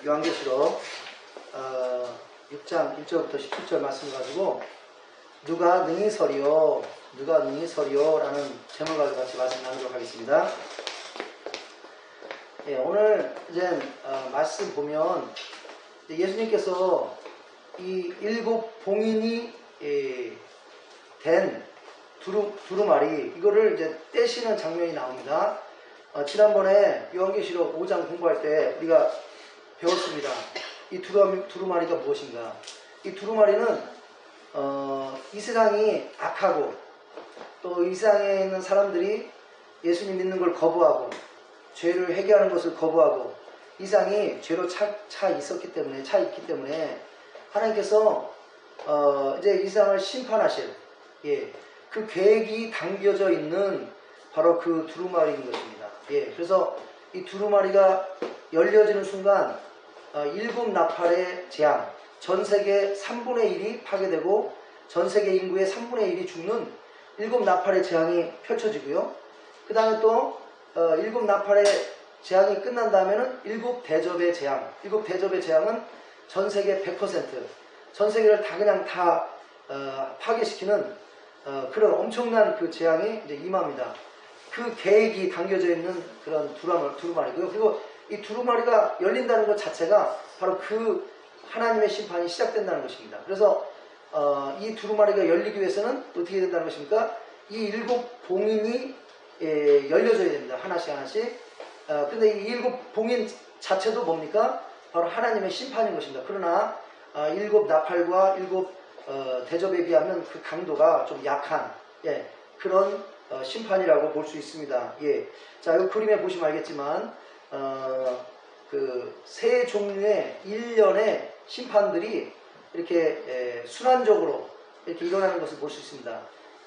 요한계시록 6장 1절부터 17절 말씀 가지고 누가 능히 서리요 누가 능히 서리요 라는 제목을 가지고 같이 말씀 나누도록 하겠습니다. 예, 오늘 이제 말씀 보면 예수님께서 이 7 봉인이 된 두루마리 이거를 이제 떼시는 장면이 나옵니다. 지난번에 요한계시록 5장 공부할 때 우리가 배웠습니다. 이 두루마리가 무엇인가? 이 두루마리는 이 세상이 악하고 또 이 세상에 있는 사람들이 예수님 믿는 걸 거부하고 죄를 회개하는 것을 거부하고 이 세상이 죄로 차 있기 때문에 하나님께서 이제 이 세상을 심판하실 그 계획이 담겨져 있는 바로 그 두루마리인 것입니다. 그래서 이 두루마리가 열려지는 순간 7 나팔의 재앙, 전 세계 3분의 1이 파괴되고 전 세계 인구의 3분의 1이 죽는 7 나팔의 재앙이 펼쳐지고요. 그 다음에 또 7 나팔의 재앙이 끝난 다음에는 7 대접의 재앙, 7 대접의 재앙은 전 세계 100%, 전 세계를 다 파괴시키는 그런 엄청난 그 재앙이 이제 임합니다. 그 계획이 담겨져 있는 그런 두루마리고요. 그리고 이 두루마리가 열린다는 것 자체가 바로 그 하나님의 심판이 시작된다는 것입니다. 그래서 이 두루마리가 열리기 위해서는 어떻게 된다는 것입니까? 이 7 봉인이 열려져야 됩니다. 하나씩. 근데 이 7 봉인 자체도 뭡니까? 바로 하나님의 심판인 것입니다. 그러나 7 나팔과 7 대접에 비하면 그 강도가 좀 약한 그런 심판이라고 볼 수 있습니다. 자, 이 그림에 보시면 알겠지만 그 세 종류의 1년의 심판들이 이렇게 순환적으로 이렇게 일어나는 것을 볼 수 있습니다.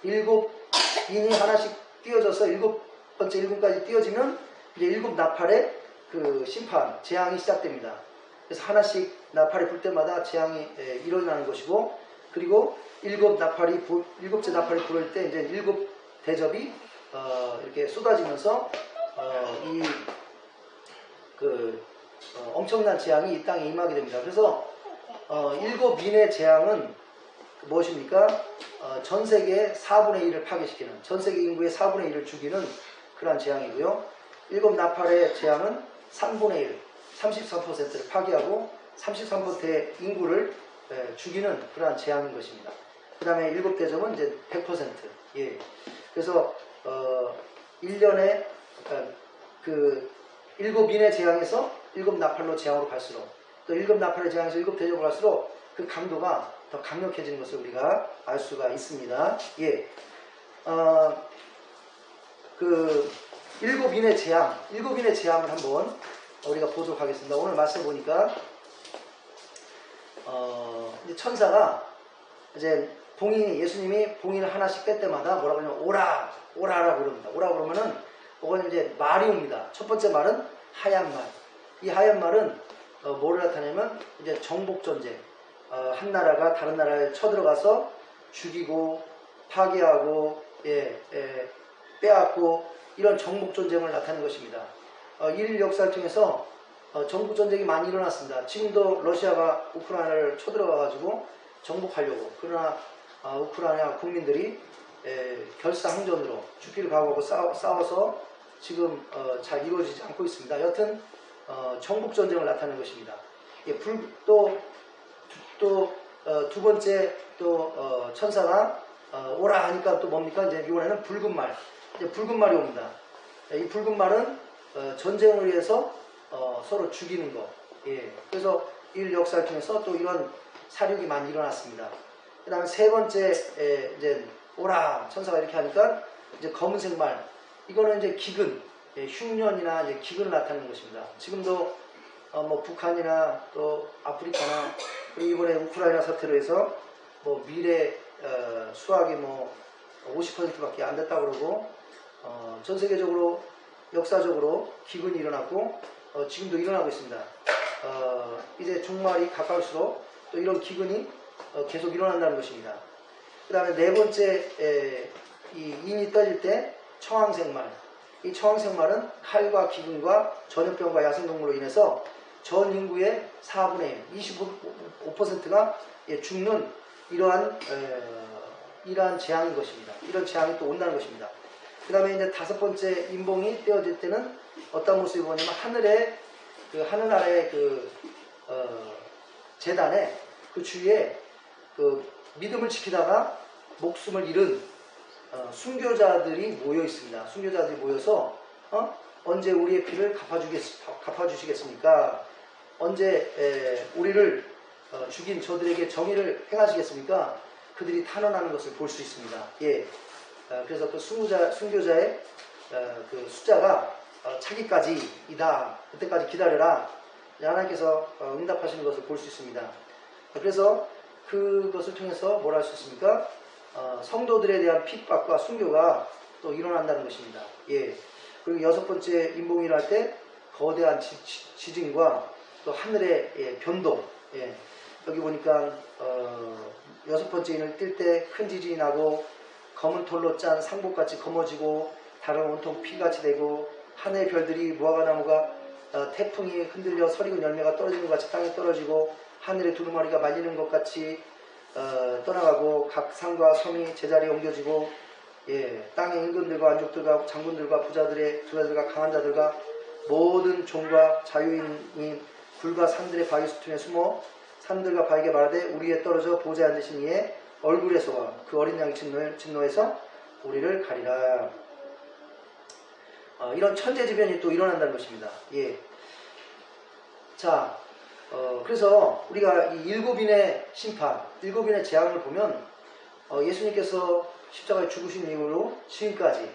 7인이 하나씩 띄어져서 7번째 7까지 띄어지면 이제 7 나팔의 그 심판, 재앙이 시작됩니다. 그래서 하나씩 나팔이 불 때마다 재앙이 일어나는 것이고, 그리고 7째 나팔이 불을 때 이제 7 대접이 이렇게 쏟아지면서 엄청난 재앙이 이 땅에 임하게 됩니다. 그래서 7인의 재앙은 무엇입니까? 전 세계 4분의 1을 파괴시키는, 전 세계 인구의 4분의 1을 죽이는 그러한 재앙이고요. 7 나팔의 재앙은 3분의 1, 33%를 파괴하고 33%의 인구를 죽이는 그러한 재앙인 것입니다. 그 다음에 7 대접은 이제 100%. 그래서 1년에 그 7인의 재앙에서 7 나팔로 재앙으로 갈수록, 또 7 나팔의 재앙에서 7 대접으로 갈수록 그 강도가 더 강력해지는 것을 우리가 알 수가 있습니다. 그 7인의 재앙, 7인의 재앙을 한번 우리가 보도록 하겠습니다. 오늘 말씀 보니까 이제 천사가 이제 예수님이 봉인을 하나씩 뺄 때마다 뭐라고 하냐면 오라라고 그럽니다. 오라고 그러면은 그거는 이제 말이 옵니다. 첫 번째 말은 하얀 말. 이 하얀 말은 뭐를 나타내면 이제 정복전쟁. 한 나라가 다른 나라에 쳐들어가서 죽이고 파괴하고 빼앗고 이런 정복전쟁을 나타내는 것입니다. 이 역사를 통해서 정복전쟁이 많이 일어났습니다. 지금도 러시아가 우크라이나를 쳐들어가가지고 정복하려고, 그러나 우크라이나 국민들이 결사항전으로 죽기를 각오하고 싸워서 지금 잘 이루어지지 않고 있습니다. 여튼 정복전쟁을 나타내는 것입니다. 또 두 번째 천사가 오라 하니까 또 뭡니까? 이제 이번에는 붉은 말. 이제 붉은 말이 옵니다. 이 붉은 말은 전쟁을 위해서 서로 죽이는 거. 그래서 이 역사를 통해서 또 이런 사륙이 많이 일어났습니다. 그 다음에 세 번째 이제 오라 천사가 이렇게 하니까 이제 검은색 말. 이거는 이제 기근, 흉년이나 이제 기근을 나타내는 것입니다. 지금도 뭐 북한이나 또 아프리카나 그리고 이번에 우크라이나 사태로 해서 뭐 밀의 수확이 뭐 50%밖에 안 됐다고 그러고 전 세계적으로 역사적으로 기근이 일어났고 지금도 일어나고 있습니다. 이제 종말이 가까울수록 또 이런 기근이 계속 일어난다는 것입니다. 그 다음에 네 번째 이 인이 떠질 때 청황색 말. 이 청황색 말은 칼과 기근과 전염병과 야생동물로 인해서 전 인구의 4분의 1, 25%가 죽는 이러한 재앙인 것입니다. 이런 재앙이 또 온다는 것입니다. 그 다음에 이제 다섯 번째 인봉이 떼어질 때는 어떤 모습이 뭐냐면 하늘에 하늘 아래 재단에 그 주위에 믿음을 지키다가 목숨을 잃은 순교자들이 모여 있습니다. 순교자들이 모여서 언제 우리의 피를 갚아주시겠습니까? 언제 우리를 죽인 저들에게 정의를 행하시겠습니까? 그들이 탄원하는 것을 볼 수 있습니다. 예. 그래서 그 순교자의 그 숫자가 차기까지이다. 그때까지 기다려라. 하나님께서 응답하시는 것을 볼 수 있습니다. 그래서 그것을 통해서 뭘 할 수 있습니까? 성도들에 대한 핍박과 순교가 또 일어난다는 것입니다. 예. 그리고 여섯 번째 인봉이라 할 때 거대한 지진과 또 하늘의 변동. 예. 여기 보니까 여섯 번째 인을 뜰 때 큰 지진이 나고 검은 털로 짠 상복같이 검어지고 달은 온통 피같이 되고 하늘의 별들이 무화과나무가 태풍이 흔들려 설익은 열매가 떨어지는 것 같이 땅에 떨어지고 하늘의 두루마리가 말리는 것 같이 떠나가고 각 산과 섬이 제자리에 옮겨지고 예, 땅의 임금들과 안족들과 장군들과 부자들과 강한 자들과 모든 종과 자유인이 굴과 산들의 바위 수퉁에 숨어 산들과 바위에게 말하되 우리 위에 떨어져 보좌에 앉으신 이의 얼굴에서와 그 어린 양의 진노에서 우리를 가리라. 이런 천재지변이 또 일어난다는 것입니다. 예. 자, 그래서 우리가 이 일곱인의 심판, 일곱인의 재앙을 보면 예수님께서 십자가에 죽으신 이후로 지금까지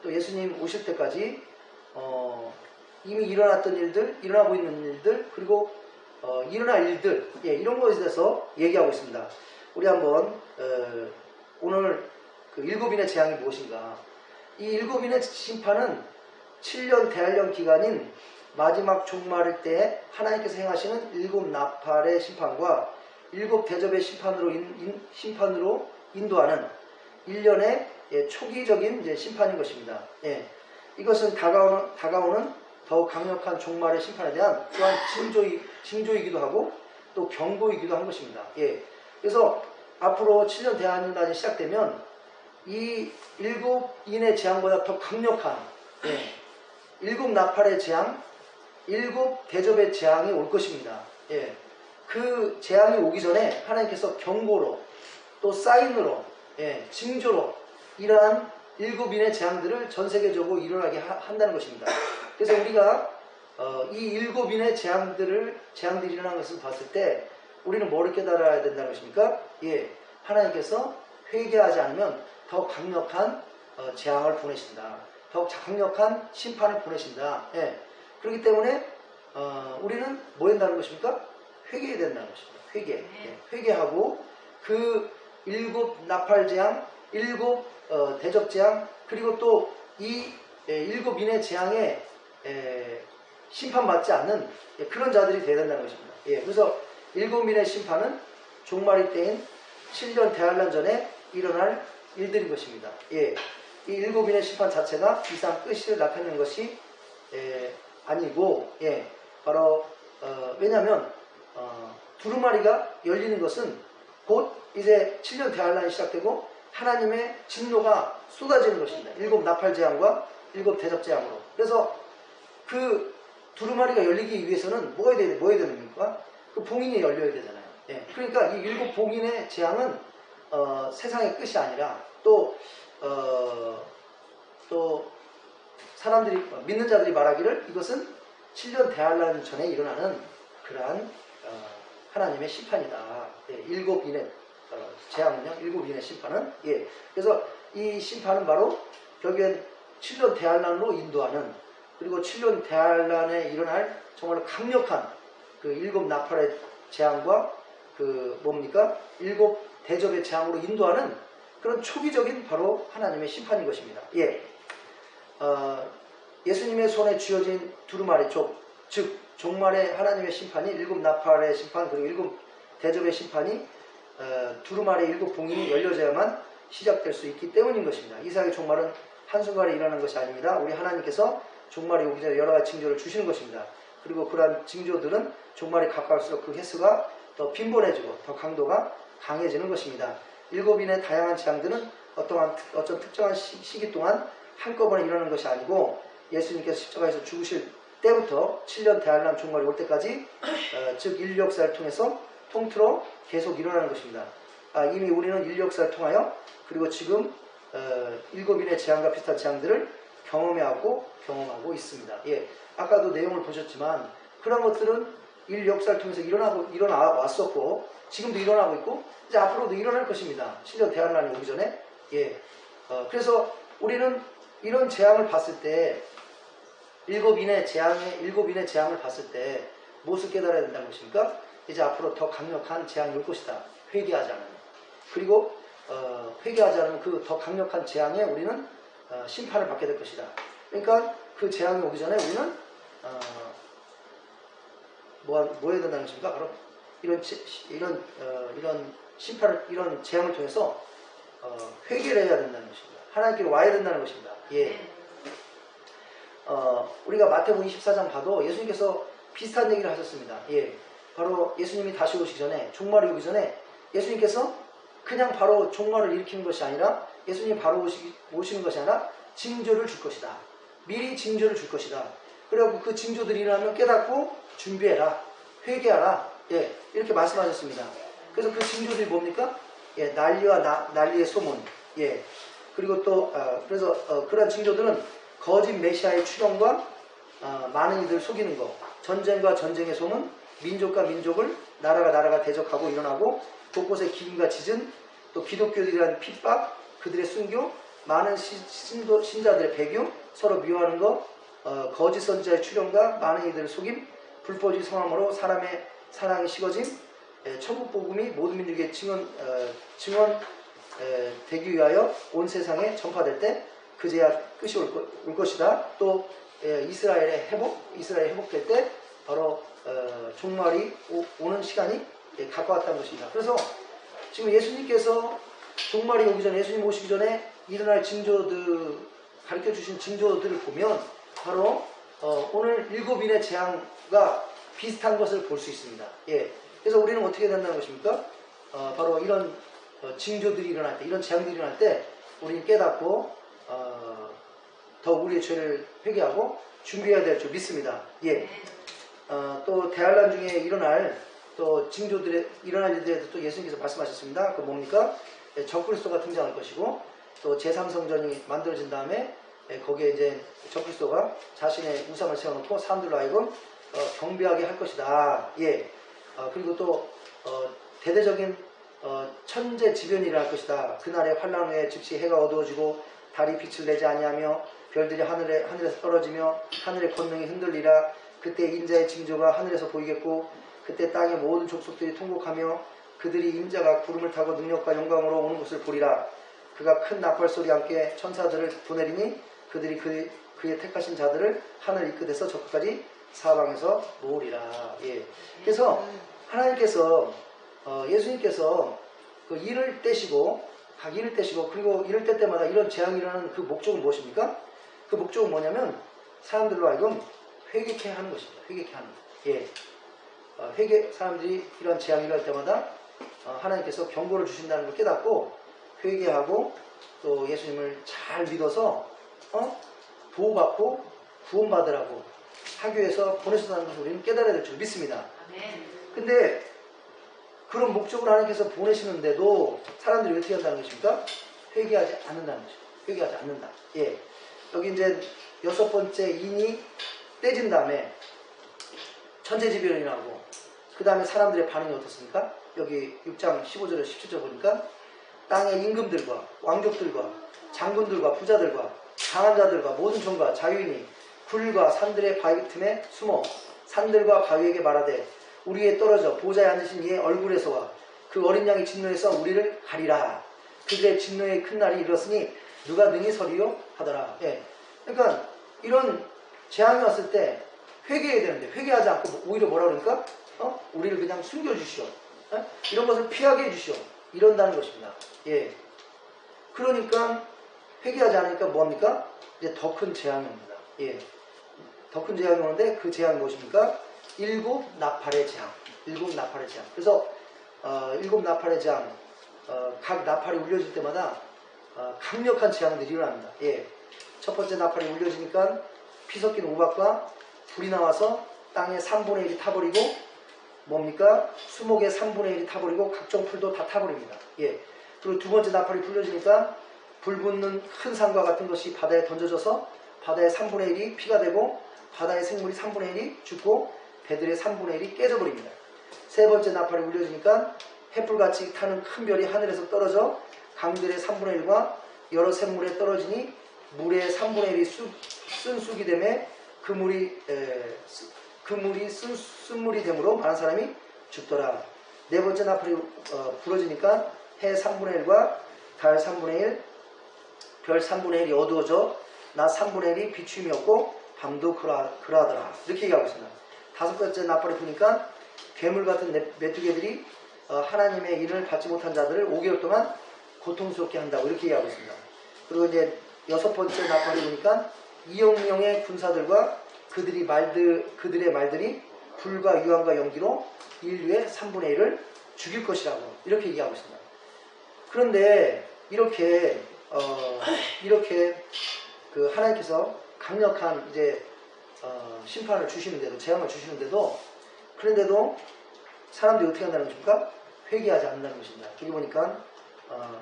또 예수님 오실 때까지 이미 일어났던 일들, 일어나고 있는 일들, 그리고 일어날 일들, 예, 이런 것에 대해서 얘기하고 있습니다. 우리 한번 오늘 그 일곱인의 재앙이 무엇인가? 이 일곱인의 심판은 7년 대환련 기간인 마지막 종말 때 하나님께서 행하시는 일곱 나팔의 심판과 일곱 대접의 심판으로 인도하는 1년의 초기적인 이제 심판인 것입니다. 예. 이것은 다가오는 더욱 강력한 종말의 심판에 대한 또한 징조이기도 하고 또 경고이기도 한 것입니다. 예. 그래서 앞으로 7년 대환란이 시작되면 이 일곱인의 재앙보다 더 강력한 일곱 나팔의 재앙, 일곱 대접의 재앙이 올 것입니다. 예. 그 재앙이 오기 전에 하나님께서 경고로 또 사인으로 징조로 이러한 일곱인의 재앙들을 전 세계적으로 일어나게 한다는 것입니다. 그래서 우리가 이 일곱인의 재앙들이 일어나는 것을 봤을 때 우리는 뭐를 깨달아야 된다는 것입니까? 예, 하나님께서 회개하지 않으면 더 강력한 재앙을 보내신다. 더 강력한 심판을 보내신다. 예. 그렇기 때문에 우리는 뭐 한다는 것입니까? 회개해야 된다는 것입니다. 회개. 예. 회개하고 그 일곱 나팔 재앙, 일곱 대접 재앙, 그리고 또 이 일곱인의 재앙에 심판받지 않는 그런 자들이 되어야 된다는 것입니다. 예. 그래서 일곱인의 심판은 종말이 때인 7년 대환란 전에 일어날 일들인 것입니다. 예. 이 일곱인의 심판 자체가 이상 끝을 나타내는 것이 아니고, 예. 바로 왜냐하면 두루마리가 열리는 것은 곧 이제 7년 대환란이 시작되고 하나님의 진노가 쏟아지는 것입니다. 일곱 나팔 재앙과 일곱 대접 재앙으로. 그래서 그 두루마리가 열리기 위해서는 뭐가 되는 겁니까? 그 봉인이 열려야 되잖아요. 예. 그러니까 이 일곱 봉인의 재앙은 세상의 끝이 아니라 또 사람들이 믿는 자들이 말하기를 이것은 7년 대환란 전에 일어나는 그러한 하나님의 심판이다. 예. 일곱인의 재앙은요, 일곱인의 심판은 예. 그래서 이 심판은 바로 결국엔 7년 대환란으로 인도하는 그리고 7년 대환란에 일어날 정말 강력한 그 일곱 나팔의 재앙과 그 뭡니까? 일곱 대접의 재앙으로 인도하는 그런 초기적인 바로 하나님의 심판인 것입니다. 예. 예수님의 손에 쥐어진 두루마리 즉 종말의 하나님의 심판이 일곱 나팔의 심판 그리고 일곱 대접의 심판이 두루마리의 일곱 봉인이 열려져야만 시작될 수 있기 때문인 것입니다. 이삭의 종말은 한순간에 일어나는 것이 아닙니다. 우리 하나님께서 종말이 오기 전에 여러 가지 징조를 주시는 것입니다. 그리고 그러한 징조들은 종말이 가까울수록 그 횟수가 더 빈번해지고 더 강도가 강해지는 것입니다. 일곱인의 다양한 재앙들은 어떤 특정한 시기 동안 한꺼번에 일어나는 것이 아니고 예수님께서 십자가에서 죽으실 때부터 7년 대환란 종말이 올 때까지 즉 인류 역사를 통해서 통틀어 계속 일어나는 것입니다. 이미 우리는 인류 역사를 통하여 그리고 지금 일곱인의 재앙과 비슷한 재앙들을 경험하고 있습니다. 예, 아까도 내용을 보셨지만 그런 것들은 인류 역사를 통해서 일어나 왔었고 지금도 일어나고 있고 이제 앞으로도 일어날 것입니다. 7년 대환란이 오기 전에. 예, 그래서 우리는 이런 재앙을 봤을 때 일곱인의 재앙을 봤을 때 무엇을 깨달아야 된다는 것입니까? 이제 앞으로 더 강력한 재앙이 올 것이다. 회개하지 않으면. 그리고 회개하지 않으면 그 더 강력한 재앙에 우리는 심판을 받게 될 것이다. 그러니까 그 재앙이 오기 전에 우리는 뭐 해야 된다는 것입니까? 바로 이런 심판을, 이런 재앙을 통해서 회개를 해야 된다는 것입니다. 하나님께 와야 된다는 것입니다. 예. 우리가 마태복음 24장 봐도 예수님께서 비슷한 얘기를 하셨습니다. 예. 바로 예수님이 다시 오시기 전에, 종말이 오기 전에 예수님께서 그냥 바로 종말을 일으키는 것이 아니라 예수님이 바로 오시는 것이 아니라 징조를 줄 것이다. 미리 징조를 줄 것이다. 그래갖고 그 징조들이 일어나면 깨닫고 준비해라. 회개하라. 예. 이렇게 말씀하셨습니다. 그래서 그 징조들이 뭡니까? 예. 난리의 소문. 예. 그리고 또 그래서 그런 징조들은 거짓 메시아의 출현과 많은 이들을 속이는 것, 전쟁과 전쟁의 소문, 민족과 민족을 나라가 대적하고 일어나고 곳곳에 기근과 지진, 또 기독교들이라는 핍박, 그들의 순교, 많은 신자들의 배교, 서로 미워하는 것, 거짓 선지자의 출현과 많은 이들을 속임, 불법의 성함으로 사람의 사랑이 식어짐, 천국 복음이 모든 민족의 증언 되기 위하여 온 세상에 전파될 때 그제야 끝이 올 것이다. 또 이스라엘의 회복될 때 바로 종말이 오는 시간이 가까웠다는 것입니다. 그래서 지금 예수님께서 종말이 오기 전에, 예수님 오시기 전에 일어날 징조들, 가르쳐 주신 징조들을 보면 바로 오늘 일곱인의 재앙과 비슷한 것을 볼 수 있습니다. 예. 그래서 우리는 어떻게 된다는 것입니까? 바로 이런 징조들이 일어날 때, 이런 재앙들이 일어날 때 우리는 깨닫고 더 우리의 죄를 회개하고 준비해야 될 줄 믿습니다. 예. 또 대환란 중에 일어날 또 징조들의 일어날 일들에 대해서 또 예수님께서 말씀하셨습니다. 그 뭡니까? 적그리스도가 등장할 것이고 또 제3성전이 만들어진 다음에 거기에 이제 적그리스도가 자신의 우상을 세워놓고 사람들로 하여금 경배하게 할 것이다. 예. 그리고 또 대대적인 천재지변이 일어날 것이다. 그날의 환란 후에 즉시 해가 어두워지고 달이 빛을 내지 아니하며 별들이 하늘에서 떨어지며 하늘의 권능이 흔들리라. 그때 인자의 징조가 하늘에서 보이겠고 그때 땅의 모든 족속들이 통곡하며 그들이 인자가 구름을 타고 능력과 영광으로 오는 것을 보리라. 그가 큰 나팔 소리와 함께 천사들을 보내리니 그들이 그의 택하신 자들을 하늘 이끄대서 저 끝까지 사방에서 모으리라. 예. 그래서 하나님께서 예수님께서 그 일을 떼시고 그리고 이럴 때마다 이런 재앙이 일어나는 그 목적은 무엇입니까? 그 목적은 뭐냐면 사람들로 하여금 회개케 하는 것입니다. 회개케 하는 것. 예. 사람들이 이런 재앙이 일어날 때마다 하나님께서 경고를 주신다는 걸 깨닫고 회개하고 또 예수님을 잘 믿어서 보호받고 구원받으라고 하교에서 보내셨다는 것을 우리는 깨달아야 될 줄 믿습니다. 근데 그런 목적으로 하나님께서 보내시는데도 사람들이 어떻게 한다는 것입니까? 회개하지 않는다는 것입니다. 회개하지 않는다. 예. 여기 이제 6번째 인이 떼진 다음에 천재지변이 일어나고 그 다음에 사람들의 반응이 어떻습니까? 여기 6장 15절에 17절 보니까 땅의 임금들과 왕족들과 장군들과 부자들과 강한 자들과 모든 종과 자유인이 굴과 산들의 바위 틈에 숨어 산들과 바위에게 말하되 우리 위에 떨어져 보좌에 앉으신 이의 얼굴에서와 그 어린 양의 진노에서 우리를 가리라. 그들의 진노의 큰 날이 이르렀으니 누가 능히 서리요 하더라. 예. 그러니까 이런 재앙이 왔을 때 회개해야 되는데 회개하지 않고 오히려 뭐라 그러니까 우리를 그냥 숨겨주시오. 이런 것을 피하게 해주시오. 이런다는 것입니다. 예. 그러니까 회개하지 않으니까 뭐합니까? 이제 더 큰 재앙이 옵니다. 예. 더 큰 재앙이 오는데 그 재앙이 무엇입니까? 일곱 나팔의 재앙. 일곱 나팔의 재앙. 그래서 일곱 나팔의 재앙, 각 나팔이 울려질 때마다 강력한 재앙들이 일어납니다. 예. 첫 번째 나팔이 울려지니까 피 섞인 우박과 불이 나와서 땅의 3분의 1이 타버리고 뭡니까? 수목의 3분의 1이 타버리고 각종 풀도 다 타버립니다. 예. 그리고 두 번째 나팔이 불려지니까 불 붙는 큰 산과 같은 것이 바다에 던져져서 바다의 3분의 1이 피가 되고 바다의 생물이 3분의 1이 죽고 배들의 3분의 1이 깨져버립니다. 세 번째 나팔이 울려지니까 횃불같이 타는 큰 별이 하늘에서 떨어져 강들의 3분의 1과 여러 샘물에 떨어지니 물의 3분의 1이 쓴 쑥이 되매 그 물이 쓴 물이 되므로 많은 사람이 죽더라. 네 번째 나팔이 부러지니까 해 3분의 1과 달 3분의 1, 별 3분의 1이 어두워져 낮 3분의 1이 비춤이 없고 밤도 그러하더라. 이렇게 얘기하고 있습니다. 다섯 번째 나팔이 부니까 괴물 같은 메뚜기들이 하나님의 인을 받지 못한 자들을 5개월 동안 고통스럽게 한다고 이렇게 얘기하고 있습니다. 그리고 이제 여섯 번째 나팔이 부니까 2억 명의 군사들과 그들의 말들이 불과 유황과 연기로 인류의 3분의 1을 죽일 것이라고 이렇게 얘기하고 있습니다. 그런데 이렇게 그 하나님께서 강력한 이제 심판을 주시는데도 재앙을 주시는데도 그런데도 사람들이 어떻게 한다는 것입니까? 회개하지 않는다는 것입니다. 여기 보니까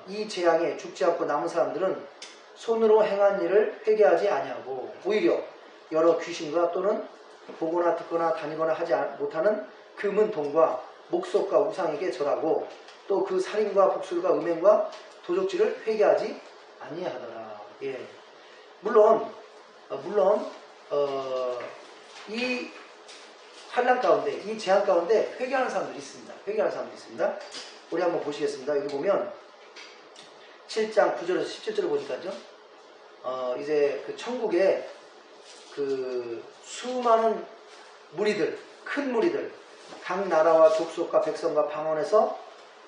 이 재앙에 죽지 않고 남은 사람들은 손으로 행한 일을 회개하지 아니하고 오히려 여러 귀신과 또는 보거나 듣거나 다니거나 하지 못하는 금은 돈과 목석과 우상에게 절하고 또 그 살인과 복술과 음행과 도적질을 회개하지 아니하더라. 예. 물론 이 환난 가운데 이 재앙 가운데 회개하는 사람들이 있습니다. 회개하는 사람들이 있습니다. 우리 한번 보시겠습니다. 여기 보면 7장 9절에서 17절을 보니까요. 이제 그 천국에 그 수많은 무리들, 큰 무리들, 각 나라와 족속과 백성과 방언에서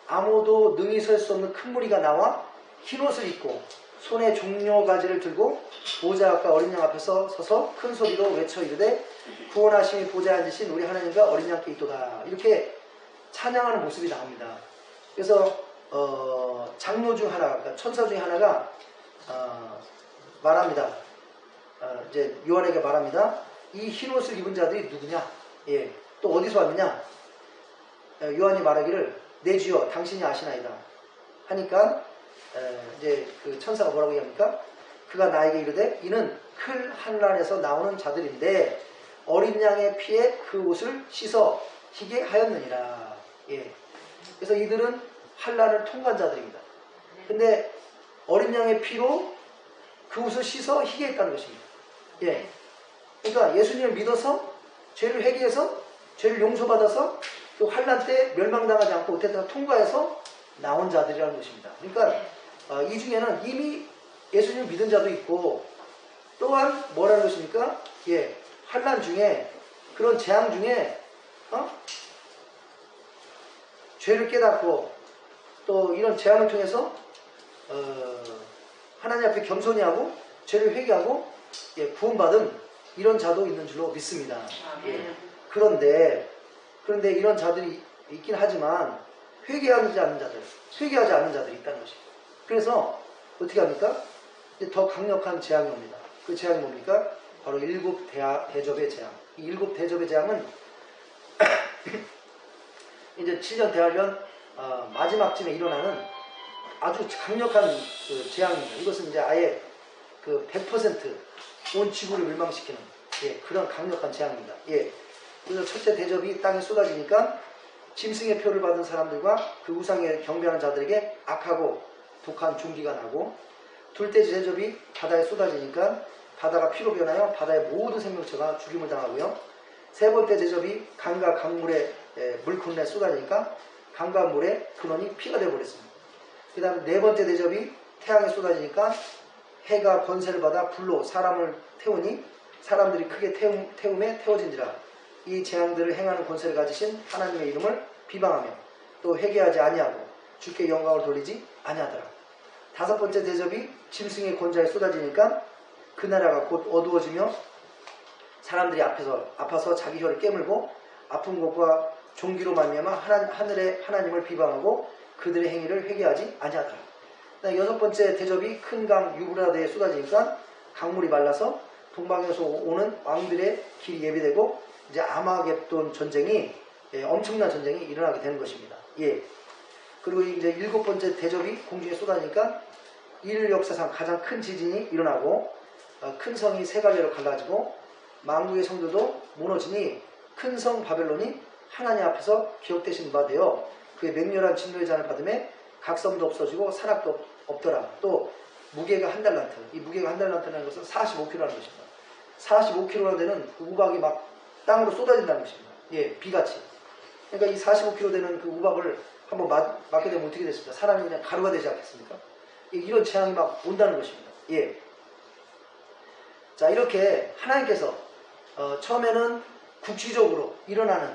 아무도 능히 설 수 없는 큰 무리가 나와 흰옷을 입고 손에 종려가지를 들고 보좌 앞과 어린 양 앞에서 서서 큰 소리로 외쳐 이르되 구원하심이 보좌에 앉으신 우리 하나님과 어린 양께 있도다. 이렇게 찬양하는 모습이 나옵니다. 그래서 장로 중 하나, 그러니까 천사 중에 하나가 말합니다. 이제 요한에게 말합니다. 이 흰옷을 입은 자들이 누구냐? 예. 또 어디서 왔느냐? 요한이 말하기를 내 주여 당신이 아시나이다. 하니까 이제 그 천사가 뭐라고 얘기합니까? 그가 나에게 이르되 이는 클 환난에서 나오는 자들인데 어린 양의 피에 그 옷을 씻어 희게 하였느니라. 예. 그래서 이들은 환난을 통과한 자들입니다. 근데 어린 양의 피로 그 옷을 씻어 희게 했다는 것입니다. 예. 그러니까 예수님을 믿어서 죄를 회개해서 죄를 용서받아서 또 환난 때 멸망당하지 않고 어쨌든 통과해서 나온 자들이라는 것입니다. 그러니까 이 중에는 이미 예수님을 믿은 자도 있고 또한 뭐라는 것입니까? 예, 환난 중에 그런 재앙 중에 죄를 깨닫고 또 이런 재앙을 통해서 하나님 앞에 겸손히 하고 죄를 회개하고 예, 구원받은 이런 자도 있는 줄로 믿습니다. 예. 그런데 이런 자들이 있긴 하지만 회개하지 않는 자들이 있다는 것입니다. 그래서 어떻게 합니까? 이제 더 강력한 재앙이 옵니다. 그 재앙이 뭡니까? 바로 일곱 대접의 재앙. 이 일곱 대접의 재앙은 이제 7년 대환련 마지막쯤에 일어나는 아주 강력한 그 재앙입니다. 이것은 이제 아예 그 100% 온 지구를 멸망시키는 예, 그런 강력한 재앙입니다. 예. 그래서 첫째 대접이 땅에 쏟아지니까 짐승의 표를 받은 사람들과 그 우상에 경배하는 자들에게 악하고 독한 종기가 나고, 둘째 대접이 바다에 쏟아지니까 바다가 피로 변하여 바다의 모든 생명체가 죽임을 당하고요. 세 번째 대접이 강과 강물에 물큰물에 쏟아지니까 강과 물의 근원이 피가 되어버렸습니다. 그 다음에 네 번째 대접이 태양에 쏟아지니까 해가 권세를 받아 불로 사람을 태우니 사람들이 크게 태움에 태워진지라. 이 재앙들을 행하는 권세를 가지신 하나님의 이름을 비방하며 또 회개하지 아니하고 주께 영광을 돌리지 아니하더라. 다섯 번째 대접이 짐승의 권자에 쏟아지니까 그 나라가 곧 어두워지며 사람들이 아파서 자기 혀를 깨물고 아픈 것과 종기로 말미암아 하늘의 하나님을 비방하고 그들의 행위를 회개하지 아니하더라. 여섯 번째 대접이 큰 강 유브라데에 쏟아지니까 강물이 말라서 동방에서 오는 왕들의 길이 예비되고 이제 아마겟돈 전쟁이 엄청난 전쟁이 일어나게 되는 것입니다. 예. 그리고 이제 일곱 번째 대접이 공중에 쏟아지니까 인류 역사상 가장 큰 지진이 일어나고 큰 성이 세 갈래로 갈라지고 만국의 성들도 무너지니 큰 성 바벨론이 하나님 앞에서 기억되신 바 되어 그의 맹렬한 진노의 잔을 받음에 각 섬도 없어지고 산악도 없더라. 또 무게가 한 달란트. 이 무게가 한 달란트라는 것은 45kg라는 것입니다. 45kg나 되는 그 우박이 막 땅으로 쏟아진다는 것입니다. 예, 비같이. 그러니까 이 45kg 되는 그 우박을 한번 맞게 되면 어떻게 됐습니까? 사람이 그냥 가루가 되지 않겠습니까? 이런 재앙이 막 온다는 것입니다. 예. 자, 이렇게 하나님께서 처음에는 국지적으로 일어나는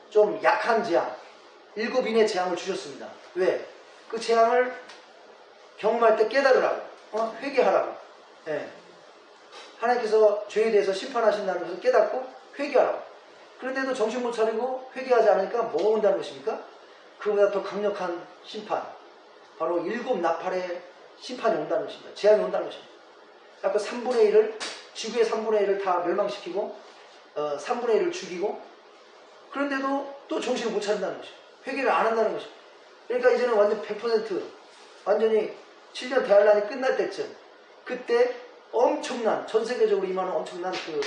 좀 약한 재앙, 7인의 재앙을 주셨습니다. 왜? 그 재앙을 경험할 때 깨달으라고, 회개하라고. 예. 하나님께서 죄에 대해서 심판하신다는 것을 깨닫고 회개하라고. 그런데도 정신 못 차리고 회개하지 않으니까 뭐가 온다는 것입니까? 그보다 더 강력한 심판, 바로 7 나팔의 심판이 온다는 것입니다. 재앙이 온다는 것입니다. 아까 3분의 1을, 지구의 3분의 1을 다 멸망시키고 3분의 1을 죽이고, 그런데도 또 정신을 못 차린다는 것입니다. 회개를 안 한다는 것입니다. 그러니까 이제는 완전 100% 완전히 7년 대환란이 끝날 때쯤, 그때 엄청난, 전 세계적으로 임하는 엄청난 그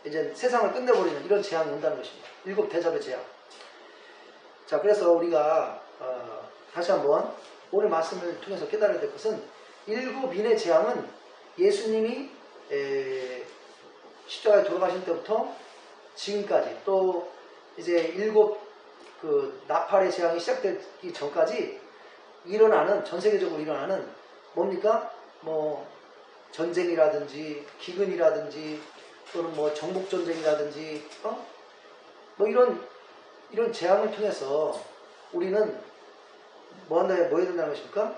이제 세상을 끝내버리는 이런 재앙이 온다는 것입니다. 7 대접의 재앙. 자, 그래서 우리가 다시 한번 오늘 말씀을 통해서 깨달아야 될 것은 7인의 재앙은 예수님이 십자가에 돌아가신 때부터 지금까지, 또 이제 7 그 나팔의 재앙이 시작되기 전까지 일어나는, 전 세계적으로 일어나는 뭡니까? 뭐 전쟁이라든지 기근이라든지 또는 뭐 정복전쟁이라든지 뭐 이런 재앙을 통해서 우리는 뭐 해야 된다는 것입니까?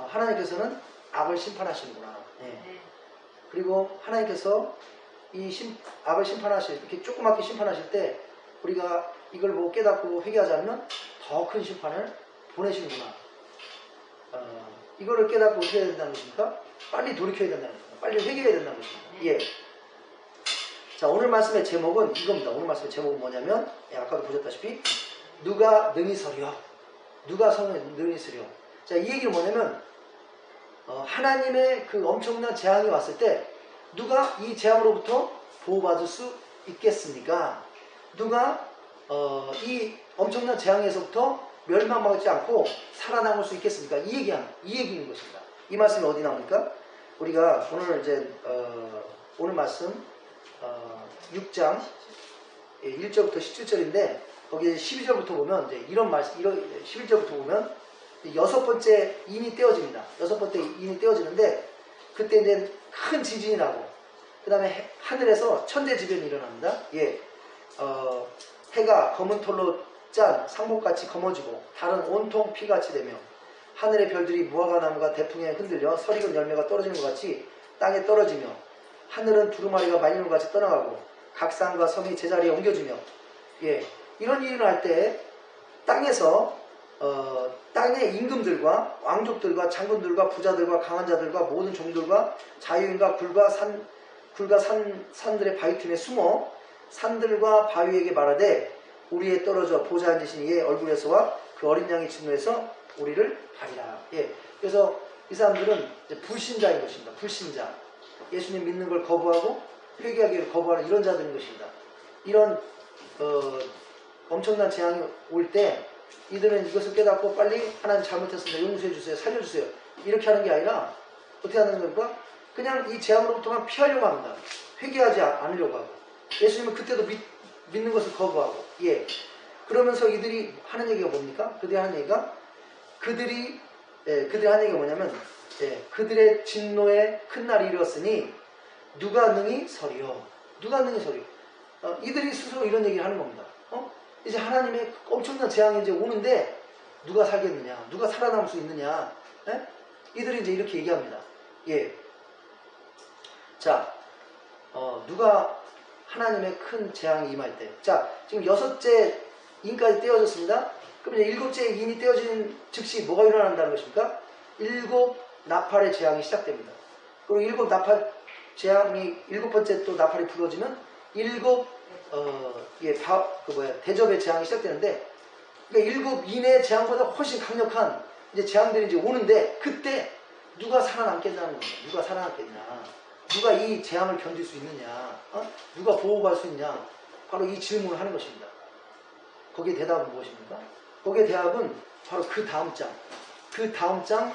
하나님께서는 악을 심판하시는구나. 예. 그리고 하나님께서 악을 심판하실, 이렇게 조그맣게 심판하실 때 우리가 이걸 보고 깨닫고 회개하지 않으면 더 큰 심판을 보내시는구나. 이거를 깨닫고 어떻게 해야 된다는 것입니까? 빨리 돌이켜야 된다는 것입니다. 빨리 회개해야 된다는 것입니다. 예. 자, 오늘 말씀의 제목은 이겁니다. 오늘 말씀의 제목은 뭐냐면, 아까도 보셨다시피 누가 능히 서려. 누가 능히 서려. 자, 이 얘기는 뭐냐면 하나님의 그 엄청난 재앙이 왔을 때 누가 이 재앙으로부터 보호받을 수 있겠습니까? 누가 이 엄청난 재앙에서부터 멸망하지 않고 살아남을 수 있겠습니까? 이 얘기인 것입니다. 이 말씀이 어디 나옵니까? 우리가 오늘 이제 오늘 말씀 6장 1절부터 17절인데 거기에 12절부터 보면 이제 이런 말씀, 11절부터 보면 6번째 인이 떼어집니다. 6번째 인이 떼어지는데 그때 이제 큰 지진이 나고 그 다음에 하늘에서 천재지변이 일어납니다. 예, 해가 검은 털로 짠 상복같이 검어지고 달은 온통 피같이 되며 하늘의 별들이 무화과나무가 대풍에 흔들려 설익은 열매가 떨어지는 것 같이 땅에 떨어지며 하늘은 두루마리가 말리는 것 같이 떠나가고 각 산과 섬이 제자리에 옮겨지며, 예, 이런 일이 일어날 때 땅에서 땅의 임금들과 왕족들과 장군들과 부자들과 강한 자들과 모든 종들과 자유인과 굴과 산들의 바위 틈에 숨어 산들과 바위에게 말하되 우리에 떨어져 보좌 앉으신 이의 얼굴에서와 그 어린 양의 진노에서 우리를 가리라. 예, 그래서 이 사람들은 이제 불신자인 것입니다. 불신자. 예수님 믿는 걸 거부하고 회개하기를 거부하는 이런 자들인 것입니다. 이런 엄청난 재앙이 올 때 이들은 이것을 깨닫고 빨리 하나님 잘못했습니다. 용서해 주세요. 살려주세요. 이렇게 하는 게 아니라 어떻게 하는 겁니까? 그냥 이 재앙으로부터만 피하려고 합니다. 회개하지 않으려고 하고. 예수님은 그때도 믿는 것을 거부하고. 예. 그러면서 이들이 하는 얘기가 뭡니까? 그들이 하는 얘기가 그들이 하는 얘기가 뭐냐면, 예, 그들의 진노의 큰 날이 이르렀으니 누가 능히 서리요. 누가 능히 서리요. 이들이 스스로 이런 얘기를 하는 겁니다. 이제 하나님의 엄청난 재앙이 이제 오는데 누가 살겠느냐, 누가 살아남을 수 있느냐. 예? 이들이 이제 이렇게 얘기합니다. 예. 자, 누가 하나님의 큰 재앙이 임할 때. 자, 지금 6째 인까지 떼어졌습니다. 그럼 이제 7째 인이 떼어진 즉시 뭐가 일어난다는 것입니까? 7 나팔의 재앙이 시작됩니다. 그리고 7 나팔 재앙이 7번째 또 나팔이 불어지면 7 대접의 재앙이 시작되는데, 그러니까 7 인의 재앙보다 훨씬 강력한 이제 재앙들이 이제 오는데, 그때 누가 살아남겠냐는 거예요. 누가 살아남겠냐? 누가 이 재앙을 견딜 수 있느냐? 누가 보호할 수 있냐? 바로 이 질문을 하는 것입니다. 거기에 대답은 무엇입니까? 거기에 대답은 바로 그 다음 장. 그 다음 장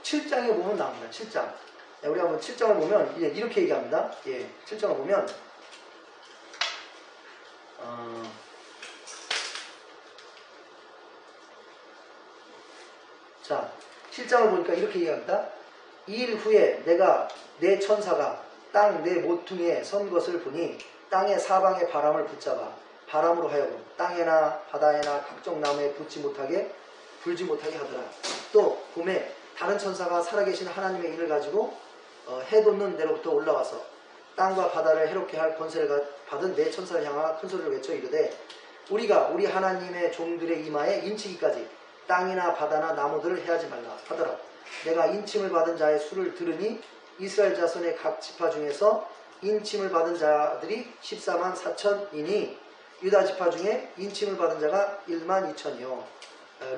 7장에 보면 나옵니다. 7장. 우리 한번 7장을 보면 이렇게 얘기합니다. 7장을 보면 자, 7장을 보니까 이렇게 얘기합니다. 2일 후에 내가 내 천사가 땅 내 모퉁이에 선 것을 보니 땅의 사방의 바람을 붙잡아 바람으로 하여금 땅에나 바다에나 각종 나무에 불지 못하게 하더라. 또 봄에 다른 천사가 살아계신 하나님의 인을 가지고 해 돋는 데로부터 올라와서 땅과 바다를 해롭게 할 권세를 받은 내 천사를 향하여 큰 소리를 외쳐 이르되, 우리가 우리 하나님의 종들의 이마에 인치기까지 땅이나 바다나 나무들을 해하지 말라 하더라. 내가 인침을 받은 자의 수를 들으니 이스라엘 자손의 각 지파 중에서 인침을 받은 자들이 14만 4천이니 유다 지파 중에 인침을 받은 자가 1만 2천이요,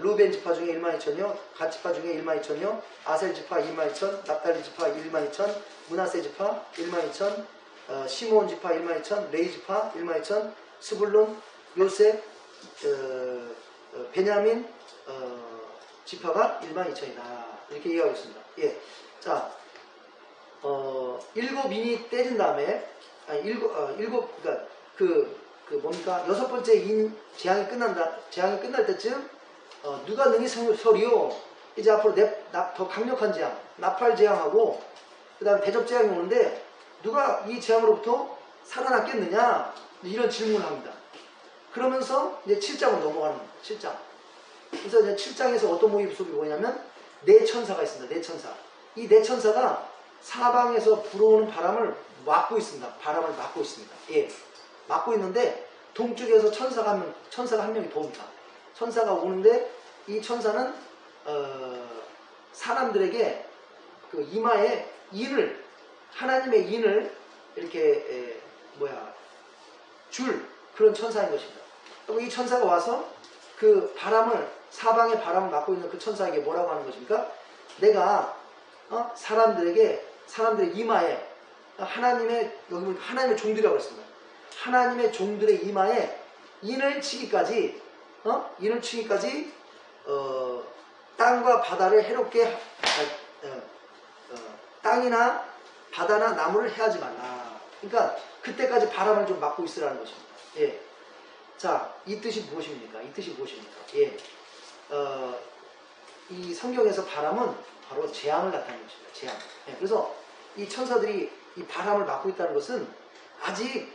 루벤 지파 중에 1만 2천이요, 갓 지파 중에 1만 2천이요, 아셀 지파 2만 2천, 납달리 지파 1만 2천, 므낫세 지파 1만 2천, 시므온 지파 1만 2천, 레위 지파 1만 2천, 스불론, 요셉, 베냐민 지파가 1만 2천이다. 이렇게 얘기하고 있습니다. 자, 7인이 떼진 다음에, 그러니까 뭡니까? 6번째 인 재앙이 끝날 때쯤, 누가 능히 서리요? 이제 앞으로 더 강력한 재앙, 나팔 재앙하고, 그 다음에 대접 재앙이 오는데, 누가 이 재앙으로부터 살아남겠느냐? 이런 질문을 합니다. 그러면서 이제 7장으로 넘어가는 겁니다. 7장. 그래서 이제 7장에서 어떤 모습이 보이냐면, 네 천사가 있습니다. 네 천사. 이 네 천사가 사방에서 불어오는 바람을 막고 있습니다. 바람을 막고 있습니다. 막고 있는데, 동쪽에서 천사가 한 명이 더 옵니다. 천사가 오는데, 이 천사는 사람들에게 그 이마에 하나님의 인을 이렇게 줄 그런 천사인 것입니다. 그리고 이 천사가 와서 그 사방의 바람을 막고 있는 그 천사에게 뭐라고 하는 것입니까? 내가 사람들의 이마에 여기 보니까 하나님의 종들이라고 했습니다. 하나님의 종들의 이마에 인을 치기까지 땅과 바다를 해롭게 땅이나 바다나 나무를 해하지 말라. 그러니까 그때까지 바람을 좀 막고 있으라는 것입니다. 자, 이 뜻이 무엇입니까? 이 성경에서 바람은 바로 재앙을 나타내는 것입니다. 재앙. 그래서 이 천사들이 이 바람을 막고 있다는 것은 아직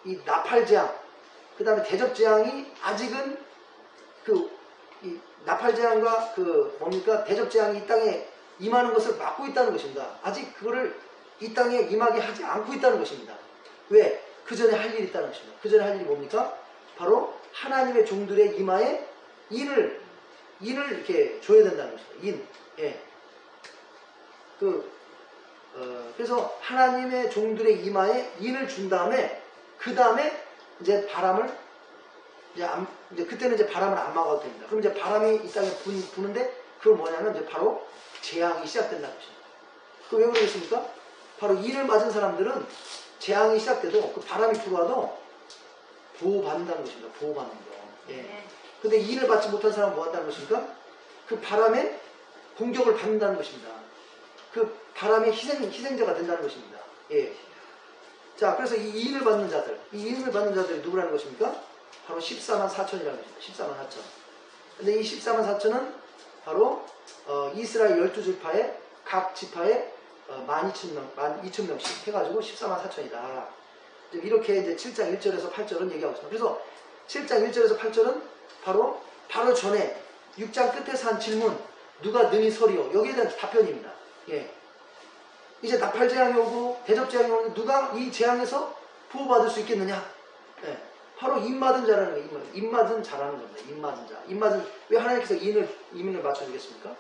이 나팔 재앙, 그 다음에 대접 재앙이 아직은 이 나팔 재앙과 대접 재앙이 이 땅에 임하는 것을 막고 있다는 것입니다. 아직 그거를 이 땅에 임하게 하지 않고 있다는 것입니다. 왜? 그 전에 할 일이 있다는 것입니다. 그 전에 할 일이 뭡니까? 바로 하나님의 종들의 이마에 인을 이렇게 줘야 된다는 것입니다. 그래서 하나님의 종들의 이마에 인을 준 다음에, 그 다음에 이제 바람을 이제 그때는 이제 바람을 안 막아도 됩니다. 그럼 이제 바람이 이 땅에 부는데, 그건 뭐냐면 이제 바로 재앙이 시작된다는 것입니다. 왜 그러겠습니까? 바로 인을 맞은 사람들은 재앙이 시작돼도 그 바람이 들어와도 보호받는다는 것입니다. 보호받는 거. 근데 인을 받지 못한 사람은 뭐 한다는 것입니까? 그 바람에 공격을 받는다는 것입니다. 그 바람의 희생자가 된다는 것입니다. 자, 그래서 이 인을 받는 자들이 누구라는 것입니까? 바로 14만 4천이라는 것입니다. 14만 4천. 근데 이 14만 4천은 바로 이스라엘 12지파의 각 지파에 12,000명씩 해가지고 14만 4천이다. 이렇게 이제 7장 1절에서 8절은 얘기하고 있습니다. 그래서 7장 1절에서 8절은 바로 전에 6장 끝에서 한 질문, 누가 능히 서리요? 여기에 대한 답변입니다. 이제 나팔 재앙이 오고 대접 재앙이 오는데 누가 이 재앙에서 구원받을 수 있겠느냐? 예. 바로 입맞은 자라는 거예요. 입맞은 자라는 겁니다. 입맞은 자. 입맞은, 왜 하나님께서 이민을 맞춰주겠습니까?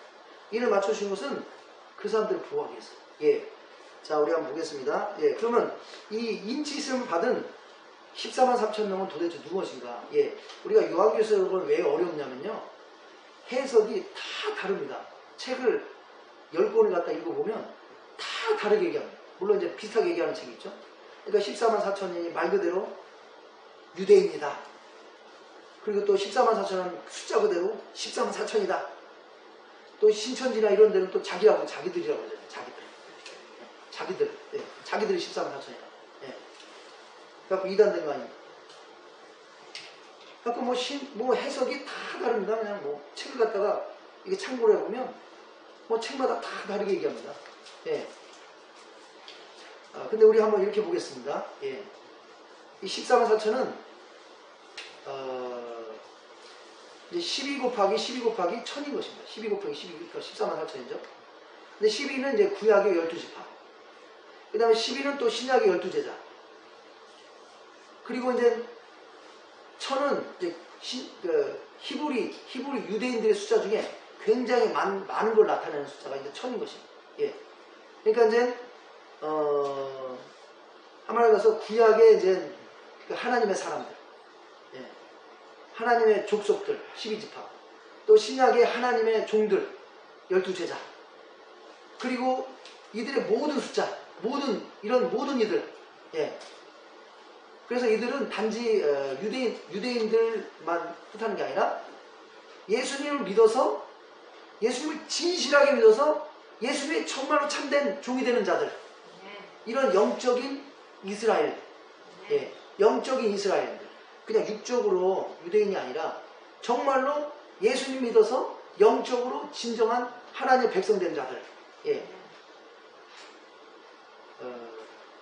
인을 맞춰주신 것은 그 사람들을 보호하기 위해서. 예. 자, 우리 한번 보겠습니다. 예. 그러면 이 인치심을 받은 14만 3천 명은 도대체 누구엇인가? 예. 우리가 요한계시록은 왜 어렵냐면요. 해석이 다 다릅니다. 책을 10권을 갖다 읽어보면 다 다르게 얘기합니다. 물론 이제 비슷하게 얘기하는 책이 있죠. 그러니까 14만 4천이 말 그대로 유대인이다. 그리고 또 14만 4천은 숫자 그대로 14만 4천이다. 또 신천지나 이런 데는 또 자기들이라고 하잖아요. 자기들. 예. 자기들이 14만 4천이다. 예. 그래갖고 이단된 거 아닙니까? 그래갖고 뭐 해석이 다 다릅니다. 그냥 뭐 책을 갖다가 이게 참고를 해보면 뭐 책마다 다 다르게 얘기합니다. 예. 근데 우리 한번 이렇게 보겠습니다. 예. 이 14만 4천은 이제 12 곱하기 1000인 것입니다. 12 곱하기 12, 14만 4천이죠. 근데 12는 이제 구약의 12지파. 그 다음에 12는 또 신약의 12제자. 그리고 이제 1000은 이제 히브리 유대인들의 숫자 중에 굉장히 많은 걸 나타내는 숫자가 이제 1000인 것입니다. 예. 그러니까 이제, 한마디로 해서 구약의 이제 하나님의 사람들. 예. 하나님의 족속들, 12지파. 또 신약의 하나님의 종들, 12제자. 그리고 이들의 모든 숫자, 이런 모든 이들. 예. 그래서 이들은 단지 유대인들만 뜻하는 게 아니라 예수님을 믿어서, 예수님을 진실하게 믿어서 예수님이 정말로 참된 종이 되는 자들. 이런 영적인 이스라엘. 예. 영적인 이스라엘들. 그냥 육적으로 유대인이 아니라 정말로 예수님 믿어서 영적으로 진정한 하나님의 백성 된 자들. 예.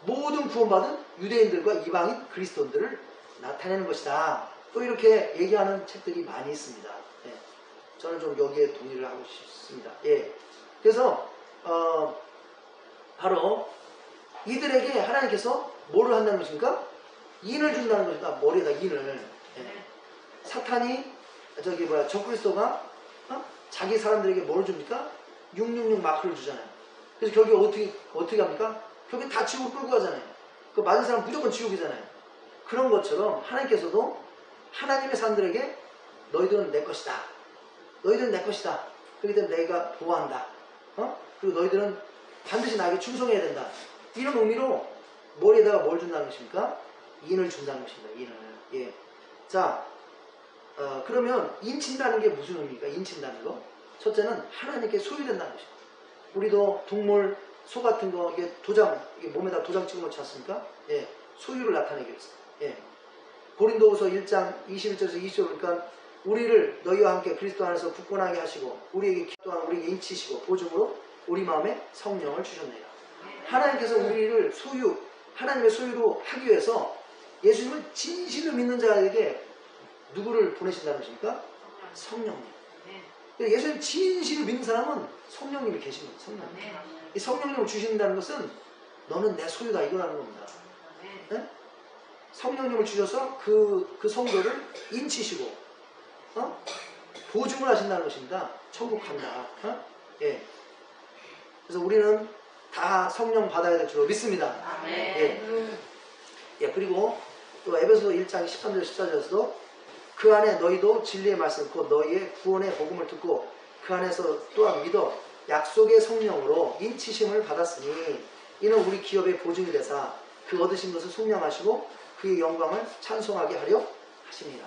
모든 구원받은 유대인들과 이방인 그리스도인들을 나타내는 것이다. 또 이렇게 얘기하는 책들이 많이 있습니다. 예. 저는 좀 여기에 동의를 하고 싶습니다. 예. 그래서 바로 이들에게 하나님께서 뭐를 한다는 것입니까? 인을 준다는 것입니다. 머리에다 인을. 예. 사탄이 적그리스도가 자기 사람들에게 뭐를 줍니까? 666 마크를 주잖아요. 그래서 결국에 어떻게 합니까? 결국에 다 지옥으로 끌고 가잖아요. 그 맞은 사람 무조건 지옥이잖아요. 그런 것처럼 하나님께서도 하나님의 사람들에게 너희들은 내 것이다. 너희들은 내 것이다. 그렇기 때문에 내가 보호한다. 그리고 너희들은 반드시 나에게 충성해야 된다. 이런 의미로 머리에다가 뭘 준다는 것입니까? 인을 준다는 것입니다. 인을. 예. 자, 그러면 인친다는 게 무슨 의미입니까? 인친다는 거. 첫째는 하나님께 소유된다는 것입니다. 우리도 동물, 소 같은 거, 이게 몸에다 도장 찍어놓지 않습니까? 예. 소유를 나타내기 위해서. 예. 고린도후서 1장 21절에서 20절 보니까 우리를 너희와 함께 그리스도 안에서 굳건하게 하시고 우리에게 또한 우리에게 인치시고 보증으로 우리 마음에 성령을 주셨네요. 하나님께서 우리를 하나님의 소유로 하기 위해서 예수님을 진실을 믿는 자에게 누구를 보내신다는 것입니까? 성령님. 예수님 진실을 믿는 사람은 성령님이 계신 겁니다. 성령님. 이 성령님을 주신다는 것은 너는 내 소유다 이거라는 겁니다. 네? 성령님을 주셔서 그 성도를 인치시고 보증을 하신다는 것입니다. 천국 간다. 예. 그래서 우리는 다 성령 받아야 될 줄로 믿습니다. 예. 예. 그리고 또 에베소서 1장 13절 14절에서도 그 안에 너희도 진리의 말씀 곧 너희의 구원의 복음을 듣고 그 안에서 또한 믿어 약속의 성령으로 인치심을 받았으니 이는 우리 기업의 보증이 되사 그 얻으신 것을 속량하시고 그의 영광을 찬송하게 하려 하십니다.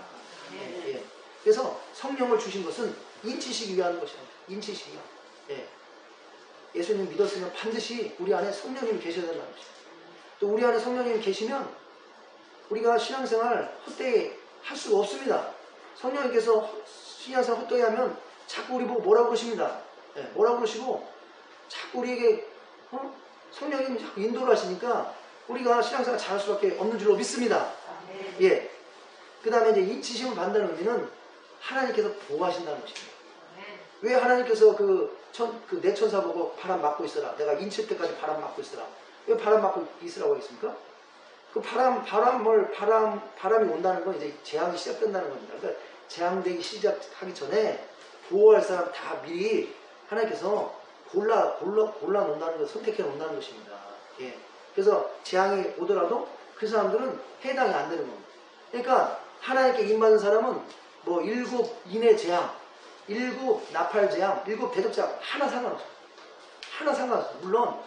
예. 그래서 성령을 주신 것은 인치시기 위한 것입니다. 인치시기 위한. 예. 예수님 믿었으면 반드시 우리 안에 성령님이 계셔야 된다는 것입니다. 또 우리 안에 성령님이 계시면 우리가 신앙생활 헛되이 할 수가 없습니다. 성령님께서 신앙생활 헛되이 하면 자꾸 우리 보고 뭐라고 그러십니다. 예, 뭐라고 그러시고 자꾸 우리에게 성령님이 자꾸 인도를 하시니까 우리가 신앙생활 잘할 수밖에 없는 줄로 믿습니다. 예. 그 다음에 이제 인치심을 받는다는 의미는 하나님께서 보호하신다는 것입니다. 왜 하나님께서 내 천사 보고 바람 막고 있어라. 내가 인칠 때까지 바람 막고 있어라. 왜 바람 막고 있으라고 하겠습니까? 그 바람이 온다는 건 이제 재앙이 시작된다는 겁니다. 그러니까 재앙되기 시작하기 전에 보호할 사람 다 미리 하나님께서 골라 놓는다는 것, 선택해 놓는다는 것입니다. 예. 그래서 재앙이 오더라도 그 사람들은 해당이 안 되는 겁니다. 그러니까 하나님께 임받은 사람은 뭐 7 인의 재앙, 7 나팔 재앙, 7 대접 재앙 하나 상관없어요. 하나 상관없어요. 물론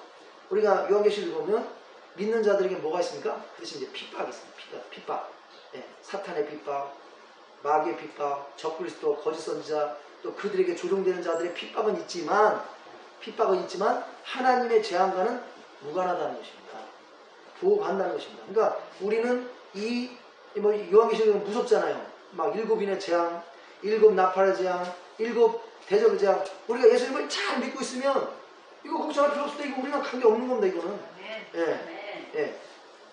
우리가 요한계시를 보면 믿는 자들에게 뭐가 있습니까? 그 대신 이제 핍박이 있습니다. 핍박. 예. 사탄의 핍박, 마귀의 핍박, 적그리스도, 거짓 선지자, 또 그들에게 조종되는 자들의 핍박은 있지만 하나님의 재앙과는 무관하다는 것입니다. 보호한다는 것입니다. 그러니까 우리는 뭐 요한계시록은 무섭잖아요. 막 7인의 재앙, 7 나팔의 재앙, 7 대접의 재앙. 우리가 예수님을 잘 믿고 있으면 이거 걱정할 필요 없습니다. 이거 우리랑 관계 없는 겁니다. 이거는. 예. 예.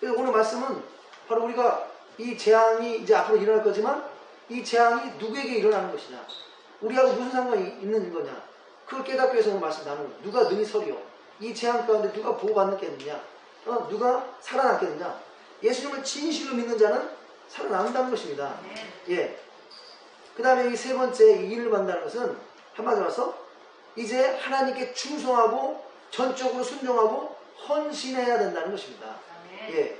그래서 오늘 말씀은 바로 우리가 이 재앙이 이제 앞으로 일어날 거지만 이 재앙이 누구에게 일어나는 것이냐, 우리하고 무슨 상관이 있는 거냐, 그걸 깨닫기 위해서 오늘 말씀 나누는 거예요. 누가 능히 서리요? 이 재앙 가운데 누가 보호받겠느냐? 누가 살아남겠느냐? 예수님을 진실로 믿는 자는 살아남는다는 것입니다. 예. 그 다음에 이 세 번째 이 인을 받는다는 것은 한마디로 해서 이제 하나님께 충성하고 전적으로 순종하고 헌신해야 된다는 것입니다. 예.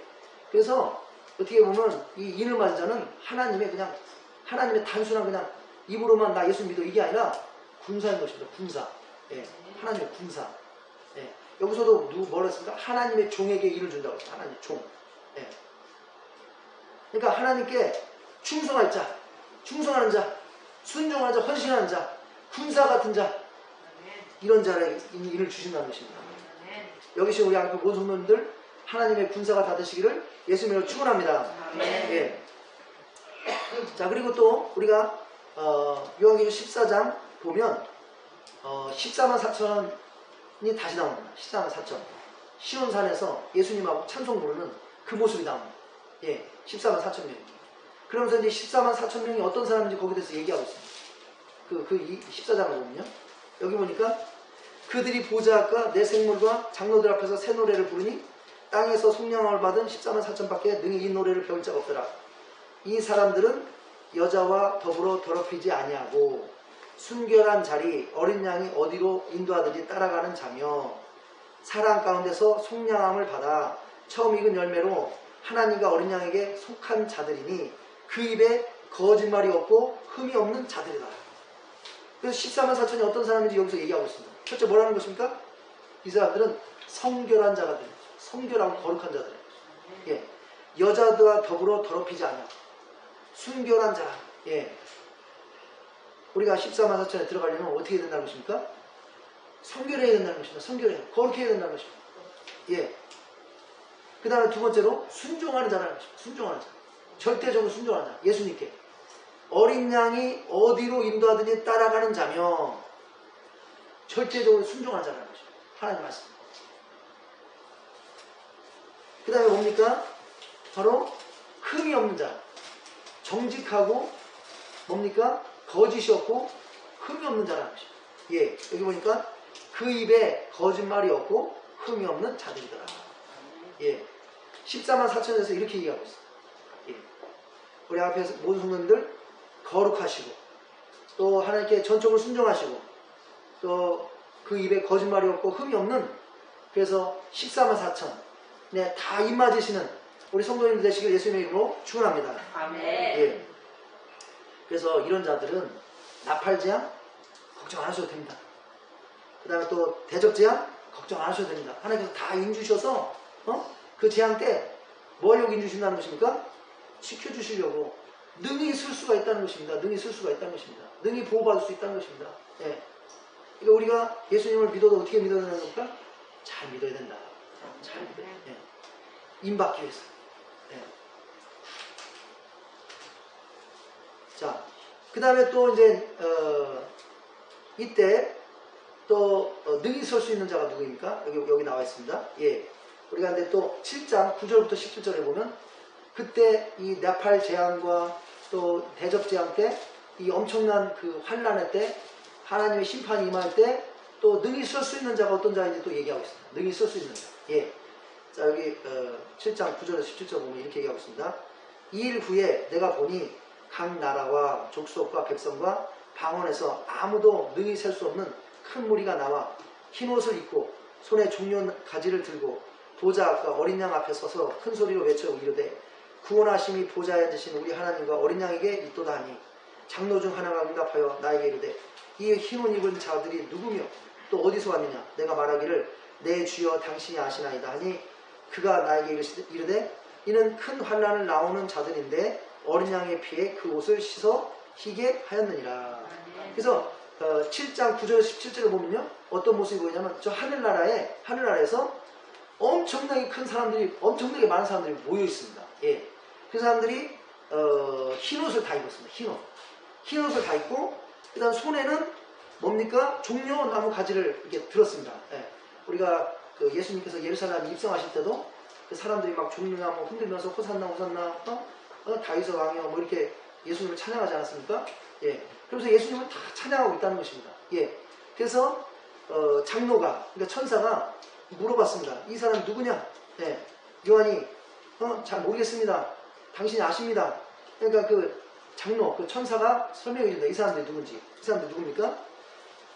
그래서 어떻게 보면 이 인을 받은 자는 하나님의 단순한 그냥 입으로만 나 예수 믿어 이게 아니라 군사인 것입니다. 군사. 예. 하나님의 군사. 예. 여기서도 뭐라 했습니까? 하나님의 종에게 일을 준다고 했어요. 하나님의 종. 예. 그러니까 하나님께 충성할 자, 충성하는 자, 순종하는 자, 헌신하는 자, 군사 같은 자, 이런 자에게 일을 주신다는 것입니다. 여기서 우리 앞에 모든 성도님들 하나님의 군사가 다 되시기를 예수님으로 축원합니다. 예. 자, 그리고 또 우리가 요한계시록 14장 보면 14만 4천이 다시 나옵니다. 14만 4천. 시온산에서 예수님하고 찬송 부르는 그 모습이 나옵니다. 예, 14만 4천 명. 그러면서 이제 14만 4천 명이 어떤 사람인지 거기에 대해서 얘기하고 있습니다. 그 14장을 보면요. 여기 보니까 그들이 보좌 앞과 내 생물과 장로들 앞에서 새 노래를 부르니 땅에서 속량함을 받은 14만 4천 밖에 능히 이 노래를 배울 자가 없더라. 이 사람들은 여자와 더불어 더럽히지 아니하고 순결한 자리 어린 양이 어디로 인도하든지 따라가는 자며 사랑 가운데서 속량함을 받아 처음 익은 열매로 하나님과 어린 양에게 속한 자들이니 그 입에 거짓말이 없고 흠이 없는 자들이다. 그래서 14만 4천이 어떤 사람인지 여기서 얘기하고 있습니다. 첫째 뭐라는 것입니까? 이 사람들은 성결한 자가 됩니다. 성결하고 거룩한 자들. 예. 여자들과 더불어 더럽히지 않아. 순결한 자. 예. 우리가 14만 4천에 들어가려면 어떻게 해야 된다는 것입니까? 성결해야 된다는 것입니다. 성결해야. 거룩해야 된다는 것입니다. 예. 그 다음에 두 번째로 순종하는 자라는 것입니다. 순종하는 자. 절대적으로 순종하는 자. 예수님께. 어린 양이 어디로 인도하든지 따라가는 자며 절대적으로 순종하는 자라는 것입니다. 하나님 말씀. 그 다음에 뭡니까? 바로 흠이 없는 자. 정직하고 뭡니까? 거짓이 없고 흠이 없는 자라는 것입니다. 예, 여기 보니까 그 입에 거짓말이 없고 흠이 없는 자들이더라. 예, 14만 4천에서 이렇게 얘기하고 있어요. 예, 우리 앞에서 모든 성도님들 거룩하시고 또 하나님께 전적으로 순종하시고 또 그 입에 거짓말이 없고 흠이 없는, 그래서 14만 4천 네, 다 입맞으시는 우리 성도님들 되시길 예수님의 이름으로 축원합니다. 아멘. 예. 그래서 이런 자들은 나팔재앙 걱정 안 하셔도 됩니다. 그 다음에 또 대적재앙 걱정 안 하셔도 됩니다. 하나님께서 다 인주셔서 그 재앙 때 뭘 여기 인주신다는 것입니까? 지켜주시려고 능히 쓸 수가 있다는 것입니다. 능히 쓸 수가 있다는 것입니다. 능히 보호받을 수 있다는 것입니다. 예. 그러니까 우리가 예수님을 믿어도 어떻게 믿어야 되는 겁니까? 잘 믿어야 된다. 잘 믿어야 돼. 예. 임받기 위해서. 예. 자, 그 다음에 또 이제 이때 또 능히 설 수 있는 자가 누구입니까? 여기 나와 있습니다. 예, 우리가 근데 또 7장 9절부터 17절에 보면 그때 이 나팔 재앙과 또 대접 재앙 때 이 엄청난 그 환란의 때 하나님의 심판이 임할 때 또 능히 설 수 있는 자가 어떤 자인지 또 얘기하고 있습니다. 능히 설 수 있는 자. 예. 자, 여기 7장 9절에서 17절 보면 이렇게 얘기하고 있습니다. 2일 후에 내가 보니 각 나라와 족속과 백성과 방언에서 아무도 능히 셀 수 없는 큰 무리가 나와 흰 옷을 입고 손에 종려 가지를 들고 보좌 앞과 어린 양 앞에 서서 큰 소리로 외쳐 이르되 구원하심이 보좌에 드신 우리 하나님과 어린 양에게 있도다 하니 장로 중 하나가 응답하여 나에게 이르되 이 흰 옷 입은 자들이 누구며 또 어디서 왔느냐. 내가 말하기를 내 주여 당신이 아시나이다 하니 그가 나에게 이르되 이는 큰 환난을 나오는 자들인데 어린 양의 피에 그 옷을 씻어 희게 하였느니라. 그래서 7장 9절 17절을 보면요 어떤 모습이 보이냐면 저 하늘나라에서 엄청나게 큰 사람들이 엄청나게 많은 사람들이 모여 있습니다. 예. 그 사람들이 흰 옷을 다 입었습니다. 흰 옷을 다 입고 그다음 손에는 뭡니까? 종려나무 가지를 이렇게 들었습니다. 예. 우리가 그 예수님께서 예루살렘 입성하실 때도 그 사람들이 막 종려나무 흔들면서 호산나 호산나 다윗의 왕이여 뭐 이렇게 예수님을 찬양하지 않았습니까? 예. 그러면서 예수님을 다 찬양하고 있다는 것입니다. 예. 그래서 장로가 그러니까 천사가 물어봤습니다. 이 사람 누구냐? 예. 요한이 잘 모르겠습니다. 당신이 아십니다. 그러니까 그 장로, 그 천사가 설명해 준다. 이 사람들이 누군지. 이 사람들이 누굽니까?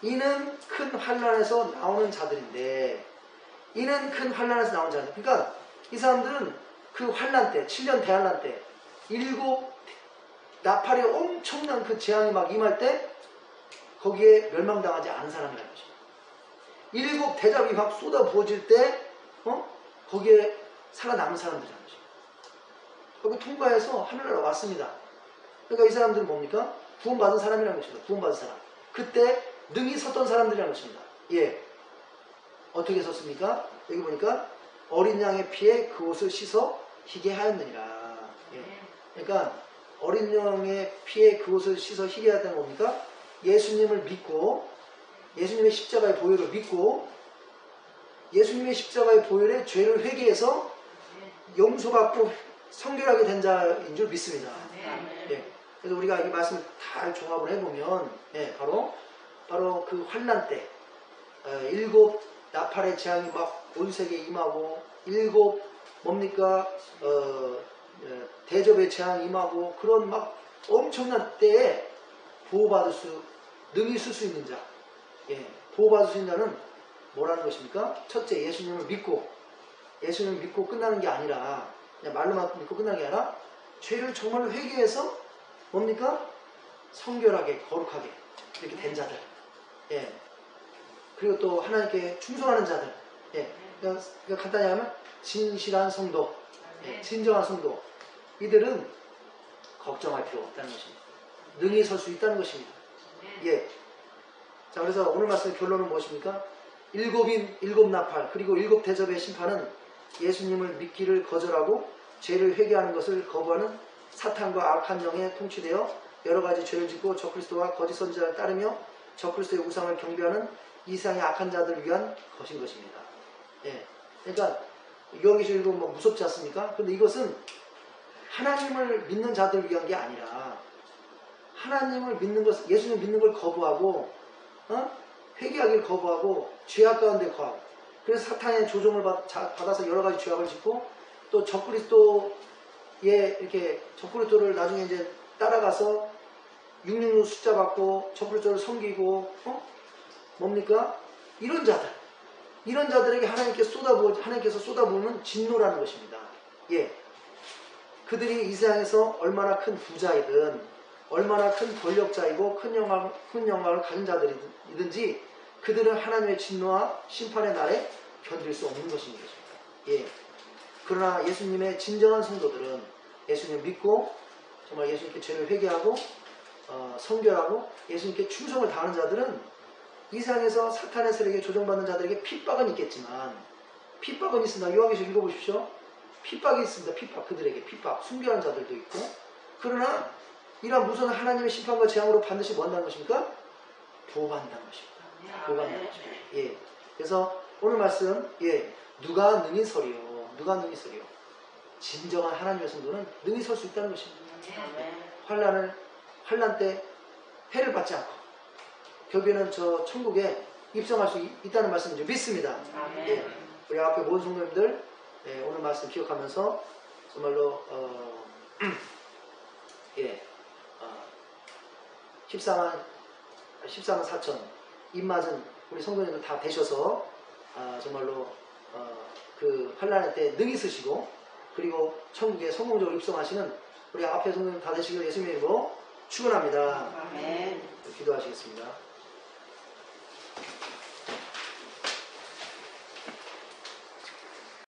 이는 큰 환난에서 나오는 자들인데 이는 큰 환난에서 나오는 자들. 그러니까 이 사람들은 그 환난 때, 7년 대환난 때 7 나팔의 엄청난 그 재앙이 막 임할 때 거기에 멸망당하지 않은 사람이라는 것입니다. 7 대접이 막 쏟아 부어질 때 거기에 살아남은 사람들이라는 것입니다. 거기 통과해서 하늘나라 왔습니다. 그러니까 이 사람들은 뭡니까? 구원받은 사람이라는 것입니다. 구원받은 사람. 그때 능히 섰던 사람들이라는 것입니다. 예. 어떻게 섰습니까? 여기 보니까 어린 양의 피에 그 옷을 씻어 희게 하였느니라. 예. 그러니까 어린 양의 피에 그 옷을 씻어 희게 하였다는 뭡니까? 예수님을 믿고 예수님의 십자가의 보혈을 믿고 예수님의 십자가의 보혈의 죄를 회개해서 용서받고 성결하게 된 자인 줄 믿습니다. 예. 그래서 우리가 이 말씀을 다 종합을 해보면 예, 바로 그 환난 때 7 나팔의 재앙이 막 온 세계에 임하고 7 뭡니까 대접의 재앙이 임하고 그런 막 엄청난 때에 능히 쓸 수 있는 자 예, 보호받을 수 있는 자는 뭐라는 것입니까? 첫째 예수님을 믿고 끝나는 게 아니라 그냥 말로만 믿고 끝나는 게 아니라 죄를 정말로 회개해서 뭡니까? 성결하게 거룩하게 이렇게 된 자들 예. 그리고 또 하나님께 충성하는 자들 예. 그러니까 간단히 하면 진실한 성도 예. 진정한 성도 이들은 걱정할 필요 없다는 것입니다. 능히 설 수 있다는 것입니다. 예. 자 그래서 오늘 말씀의 결론은 무엇입니까? 7 나팔 그리고 7 대접의 심판은 예수님을 믿기를 거절하고 죄를 회개하는 것을 거부하는 사탄과 악한 영에 통치되어 여러가지 죄를 짓고 적그리스도와 거짓 선지자를 따르며 적그리스도의 우상을 경배하는 이상의 악한 자들을 위한 것인 것입니다. 예. 그러니까 여기서 읽으면 뭐 무섭지 않습니까? 근데 이것은 하나님을 믿는 자들을 위한 게 아니라 하나님을 믿는 것, 예수님 믿는 걸 거부하고 회개하기를 거부하고 죄악 가운데 거하고 그래서 사탄의 조종을 받아서 여러가지 죄악을 짓고 또 적그리스도를 나중에 이제 따라가서 666 숫자 받고 적그리스도를 섬기고 뭡니까? 이런 자들에게 하나님께서 쏟아부으는 진노라는 것입니다. 예. 그들이 이 세상에서 얼마나 큰 부자이든 얼마나 큰 권력자이고 큰 영광을 가진 자들이든지 그들은 하나님의 진노와 심판의 날에 견딜 수 없는 것입니다. 예. 그러나 예수님의 진정한 성도들은 예수님을 믿고 정말 예수님께 죄를 회개하고 성결하고 예수님께 충성을 다하는 자들은 이 세상에서 사탄의 세력에 조종받는 자들에게 핍박은 있겠지만 핍박은 있습니다. 요한계시록 읽어보십시오. 핍박이 있습니다. 그들에게 핍박 순교하는 자들도 있고 그러나 이러한 무서운 하나님의 심판과 재앙으로 반드시 뭐 한다는 것입니까? 보호받는다는 것입니다. 보호받는다는 것입니다. 예. 그래서 오늘 말씀 예. 누가 능히 서리요. 진정한 하나님의 성도는 능히 설 수 있다는 것입니다. 환난 때 해를 받지 않고 결국에는 저 천국에 입성할 수 있다는 말씀을 믿습니다. 예. 우리 앞에 모든 성도님들 예, 오늘 말씀 기억하면서 정말로 14만 4천 입맞은 우리 성도님들 다 되셔서 정말로 그 환난의 때 능히 쓰시고 그리고 천국에 성공적으로 입성하시는 우리 앞에 성도님 다 되시길 예수님의 이름으로 축원합니다. 아멘. 기도하시겠습니다.